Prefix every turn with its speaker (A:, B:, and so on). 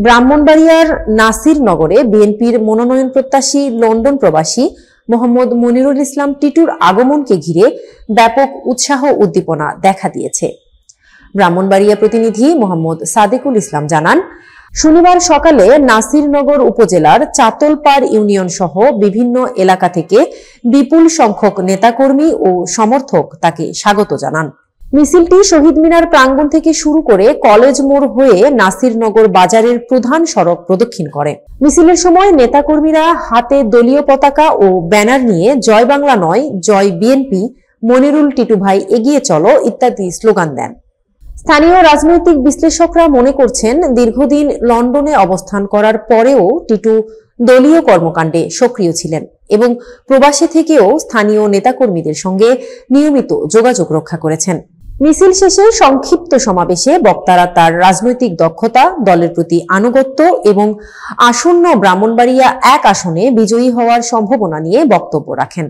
A: ব্রাহ্মণবাড়িয়ার নাসিরনগরে বিএনপির মনোনয়ন প্রত্যাশী লন্ডন প্রবাসী মোহাম্মদ মনিরুল ইসলাম টিটুর আগমনকে ঘিরে ব্যাপক উৎসাহ উদ্দীপনা দেখা দিয়েছে। ব্রাহ্মণবাড়িয়া প্রতিনিধি মোহাম্মদ সাদেকুল ইসলাম জানান, শনিবার সকালে নাসিরনগর উপজেলার চাতলপাড় ইউনিয়ন সহ বিভিন্ন এলাকা থেকে বিপুল সংখ্যক নেতাকর্মী ও সমর্থক তাকে স্বাগত জানান। মিছিলটি শহীদ মিনার প্রাঙ্গণ থেকে শুরু করে কলেজ মোড় হয়ে নাসিরনগর বাজারের প্রধান সড়ক প্রদক্ষিণ করে। মিছিলের সময় নেতাকর্মীরা হাতে দলীয় পতাকা ও ব্যানার নিয়ে জয় বাংলা নয়, জয় বিএনপি, মনিরুল টিটু ভাই এগিয়ে চলো ইত্যাদি স্লোগান দেন। স্থানীয় রাজনৈতিক বিশ্লেষকরা মনে করছেন, দীর্ঘদিন লন্ডনে অবস্থান করার পরেও টিটু দলীয় কর্মকাণ্ডে সক্রিয় ছিলেন এবং প্রবাসী থেকেও স্থানীয় নেতাকর্মীদের সঙ্গে নিয়মিত যোগাযোগ রক্ষা করেছেন। মিছিল শেষে সংক্ষিপ্ত সমাবেশে বক্তারা তার রাজনৈতিক দক্ষতা, দলের প্রতি আনুগত্য এবং আসন্ন ব্রাহ্মণবাড়িয়া 1 আসনে বিজয়ী হওয়ার সম্ভাবনা নিয়ে বক্তব্য রাখেন।